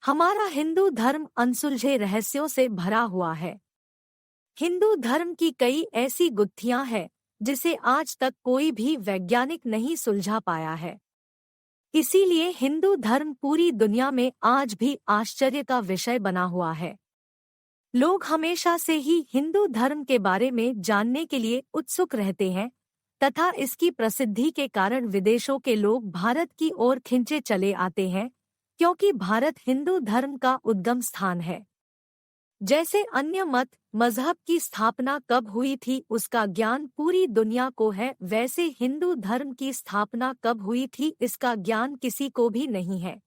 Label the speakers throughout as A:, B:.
A: हमारा हिंदू धर्म अनसुलझे रहस्यों से भरा हुआ है। हिंदू धर्म की कई ऐसी गुत्थियां हैं जिसे आज तक कोई भी वैज्ञानिक नहीं सुलझा पाया है। इसीलिए हिंदू धर्म पूरी दुनिया में आज भी आश्चर्य का विषय बना हुआ है। लोग हमेशा से ही हिंदू धर्म के बारे में जानने के लिए उत्सुक रहते हैं तथा इसकी प्रसिद्धि के कारण विदेशों के लोग भारत की ओर खिंचे चले आते हैं, क्योंकि भारत हिंदू धर्म का उद्गम स्थान है। जैसे अन्य मत मजहब की स्थापना कब हुई थी उसका ज्ञान पूरी दुनिया को है, वैसे हिंदू धर्म की स्थापना कब हुई थी इसका ज्ञान किसी को भी नहीं है।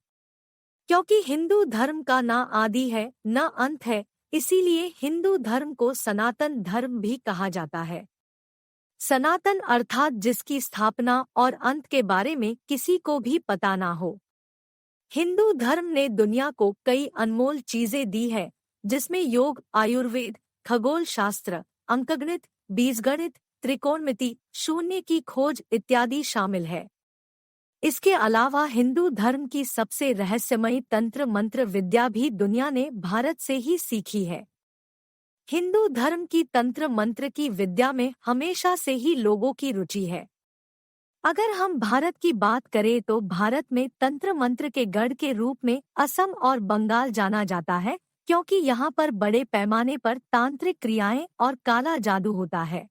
A: क्योंकि हिंदू धर्म का ना आदि है न अंत है, इसीलिए हिंदू धर्म को सनातन धर्म भी कहा जाता है। सनातन अर्थात जिसकी स्थापना और अंत के बारे में किसी को भी पता ना हो। हिंदू धर्म ने दुनिया को कई अनमोल चीजें दी है, जिसमें योग, आयुर्वेद, खगोल शास्त्र, अंकगणित, बीजगणित, त्रिकोणमिति, शून्य की खोज इत्यादि शामिल है। इसके अलावा हिंदू धर्म की सबसे रहस्यमयी तंत्र मंत्र विद्या भी दुनिया ने भारत से ही सीखी है। हिंदू धर्म की तंत्र मंत्र की विद्या में हमेशा से ही लोगों की रुचि है। अगर हम भारत की बात करें तो भारत में तंत्र मंत्र के गढ़ के रूप में असम और बंगाल जाना जाता है, क्योंकि यहाँ पर बड़े पैमाने पर तांत्रिक क्रियाएं और काला जादू होता है।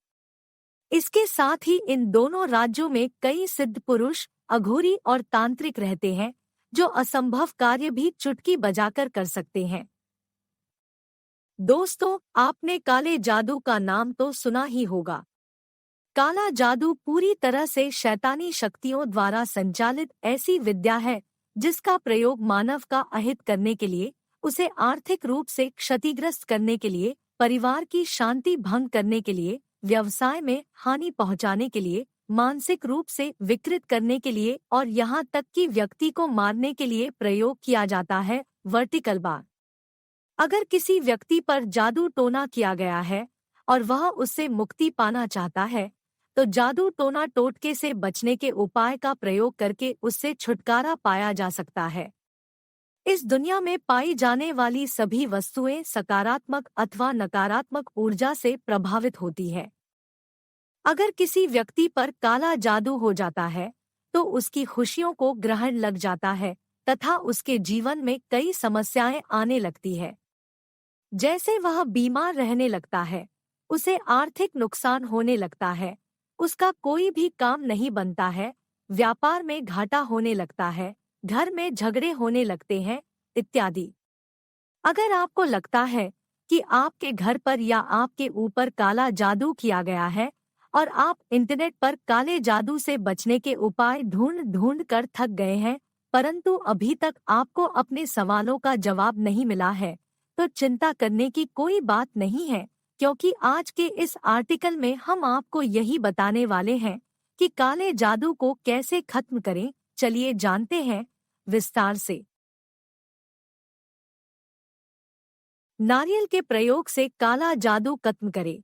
A: इसके साथ ही इन दोनों राज्यों में कई सिद्ध पुरुष, अघोरी और तांत्रिक रहते हैं, जो असंभव कार्य भी चुटकी बजाकर कर सकते हैं। दोस्तों, आपने काले जादू का नाम तो सुना ही होगा। काला जादू पूरी तरह से शैतानी शक्तियों द्वारा संचालित ऐसी विद्या है जिसका प्रयोग मानव का अहित करने के लिए, उसे आर्थिक रूप से क्षतिग्रस्त करने के लिए, परिवार की शांति भंग करने के लिए, व्यवसाय में हानि पहुंचाने के लिए, मानसिक रूप से विकृत करने के लिए और यहाँ तक कि व्यक्ति को मारने के लिए प्रयोग किया जाता है। Vertical bar. अगर किसी व्यक्ति पर जादू टोना किया गया है और वह उससे मुक्ति पाना चाहता है, तो जादू टोना टोटके से बचने के उपाय का प्रयोग करके उससे छुटकारा पाया जा सकता है। इस दुनिया में पाई जाने वाली सभी वस्तुएं सकारात्मक अथवा नकारात्मक ऊर्जा से प्रभावित होती है। अगर किसी व्यक्ति पर काला जादू हो जाता है तो उसकी खुशियों को ग्रहण लग जाता है तथा उसके जीवन में कई समस्याएं आने लगती है। जैसे वह बीमार रहने लगता है, उसे आर्थिक नुकसान होने लगता है, उसका कोई भी काम नहीं बनता है, व्यापार में घाटा होने लगता है, घर में झगड़े होने लगते हैं इत्यादि। अगर आपको लगता है कि आपके घर पर या आपके ऊपर काला जादू किया गया है और आप इंटरनेट पर काले जादू से बचने के उपाय ढूंढ कर थक गए हैं, परंतु अभी तक आपको अपने सवालों का जवाब नहीं मिला है, तो चिंता करने की कोई बात नहीं है, क्योंकि आज के इस आर्टिकल में हम आपको यही बताने वाले हैं कि काले जादू को कैसे खत्म करें। चलिए जानते हैं विस्तार से। नारियल के प्रयोग से काला जादू खत्म करें।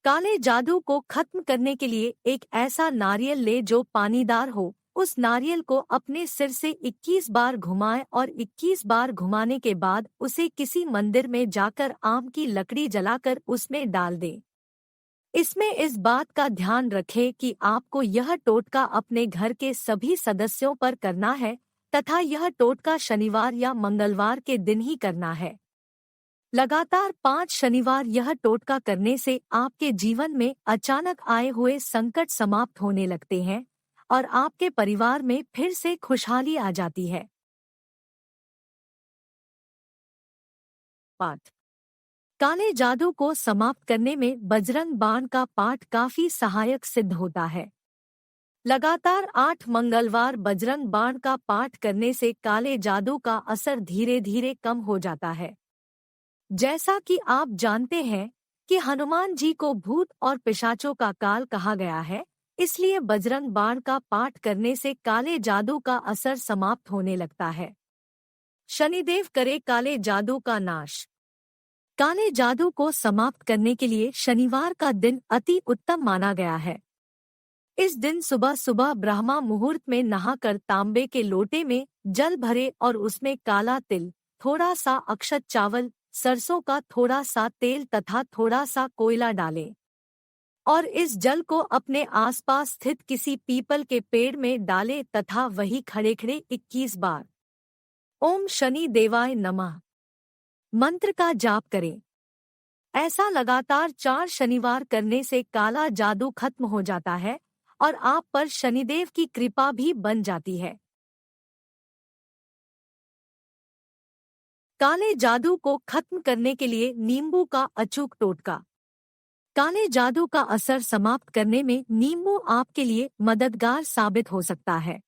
A: काले जादू को खत्म करने के लिए एक ऐसा नारियल ले जो पानीदार हो। उस नारियल को अपने सिर से 21 बार घुमाएं और 21 बार घुमाने के बाद उसे किसी मंदिर में जाकर आम की लकड़ी जलाकर उसमें डाल दें। इसमें इस बात का ध्यान रखें कि आपको यह टोटका अपने घर के सभी सदस्यों पर करना है तथा यह टोटका शनिवार या मंगलवार के दिन ही करना है। लगातार 5 शनिवार यह टोटका करने से आपके जीवन में अचानक आए हुए संकट समाप्त होने लगते हैं और आपके परिवार में फिर से खुशहाली आ जाती है। पाठ। काले जादू को समाप्त करने में बजरंग बाण का पाठ काफी सहायक सिद्ध होता है। लगातार 8 मंगलवार बजरंग बाण का पाठ करने से काले जादू का असर धीरे धीरे कम हो जाता है। जैसा कि आप जानते हैं कि हनुमान जी को भूत और पिशाचों का काल कहा गया है, इसलिए बजरंग बाण का पाठ करने से काले जादू का असर समाप्त होने लगता है। शनिदेव करे काले जादू का नाश। काले जादू को समाप्त करने के लिए शनिवार का दिन अति उत्तम माना गया है। इस दिन सुबह सुबह ब्रह्मा मुहूर्त में नहाकर तांबे के लोटे में जल भरे और उसमें काला तिल, थोड़ा सा अक्षत चावल, सरसों का थोड़ा सा तेल तथा थोड़ा सा कोयला डालें और इस जल को अपने आसपास स्थित किसी पीपल के पेड़ में डालें तथा वही खड़े खड़े 21 बार ओम शनि देवाय नमः मंत्र का जाप करें। ऐसा लगातार 4 शनिवार करने से काला जादू खत्म हो जाता है और आप पर शनिदेव की कृपा भी बन जाती है। काले जादू को खत्म करने के लिए नींबू का अचूक टोटका। काले जादू का असर समाप्त करने में नींबू आपके लिए मददगार साबित हो सकता है।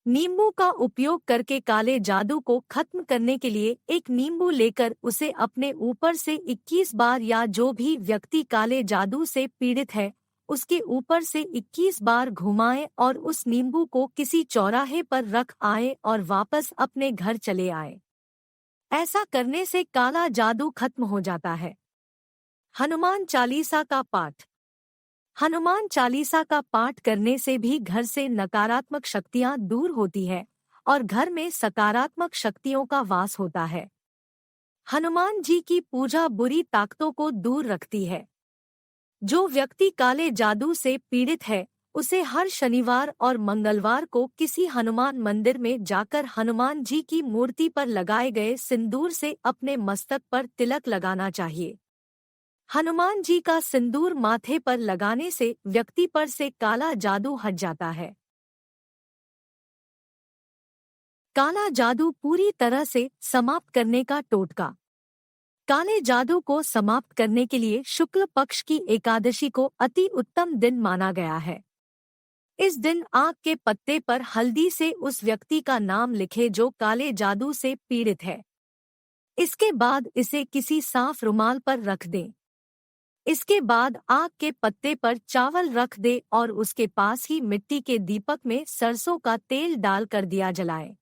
A: नींबू का उपयोग करके काले जादू को खत्म करने के लिए एक नींबू लेकर उसे अपने ऊपर से 21 बार या जो भी व्यक्ति काले जादू से पीड़ित है उसके ऊपर से 21 बार घुमाएं और उस नींबू को किसी चौराहे पर रख आए और वापस अपने घर चले आए। ऐसा करने से काला जादू खत्म हो जाता है। हनुमान चालीसा का पाठ। हनुमान चालीसा का पाठ करने से भी घर से नकारात्मक शक्तियां दूर होती है और घर में सकारात्मक शक्तियों का वास होता है। हनुमान जी की पूजा बुरी ताकतों को दूर रखती है। जो व्यक्ति काले जादू से पीड़ित है उसे हर शनिवार और मंगलवार को किसी हनुमान मंदिर में जाकर हनुमान जी की मूर्ति पर लगाए गए सिंदूर से अपने मस्तक पर तिलक लगाना चाहिए। हनुमान जी का सिंदूर माथे पर लगाने से व्यक्ति पर से काला जादू हट जाता है। काला जादू पूरी तरह से समाप्त करने का टोटका। काले जादू को समाप्त करने के लिए शुक्ल पक्ष की एकादशी को अति उत्तम दिन माना गया है। इस दिन आक के पत्ते पर हल्दी से उस व्यक्ति का नाम लिखे जो काले जादू से पीड़ित है। इसके बाद इसे किसी साफ रुमाल पर रख दें। इसके बाद आक के पत्ते पर चावल रख दे और उसके पास ही मिट्टी के दीपक में सरसों का तेल डालकर दिया जलाए।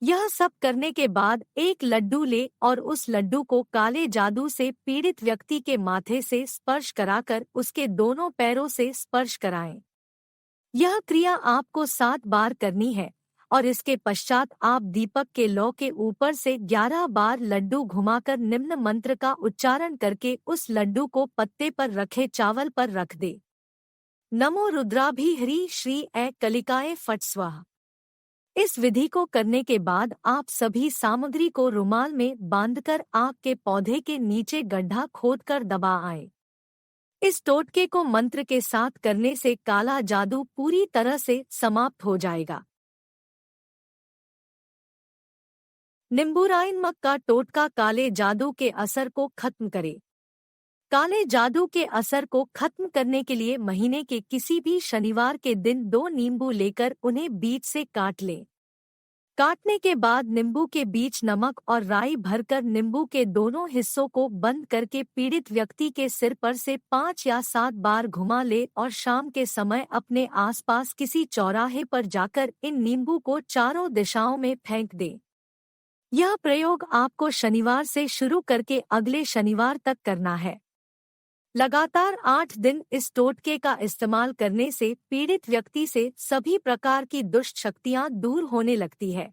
A: यह सब करने के बाद एक लड्डू ले और उस लड्डू को काले जादू से पीड़ित व्यक्ति के माथे से स्पर्श कराकर उसके दोनों पैरों से स्पर्श कराएं। यह क्रिया आपको 7 बार करनी है और इसके पश्चात आप दीपक के लौ के ऊपर से 11 बार लड्डू घुमाकर निम्न मंत्र का उच्चारण करके उस लड्डू को पत्ते पर रखे चावल पर रख दे। नमो रुद्राभि ह्री श्री ऐ कलिकाए फट स्वाहा। इस विधि को करने के बाद आप सभी सामग्री को रुमाल में बांधकर आक के पौधे के नीचे गड्ढा खोदकर दबा आए। इस टोटके को मंत्र के साथ करने से काला जादू पूरी तरह से समाप्त हो जाएगा। निम्बूराइन का टोटका काले जादू के असर को खत्म करे। काले जादू के असर को खत्म करने के लिए महीने के किसी भी शनिवार के दिन 2 नींबू लेकर उन्हें बीच से काट लें। काटने के बाद नींबू के बीच नमक और राई भरकर नींबू के दोनों हिस्सों को बंद करके पीड़ित व्यक्ति के सिर पर से 5 या 7 बार घुमा ले और शाम के समय अपने आसपास किसी चौराहे पर जाकर इन नींबू को चारों दिशाओं में फेंक दें। यह प्रयोग आपको शनिवार से शुरू करके अगले शनिवार तक करना है। लगातार 8 दिन इस टोटके का इस्तेमाल करने से पीड़ित व्यक्ति से सभी प्रकार की दुष्ट शक्तियां दूर होने लगती है।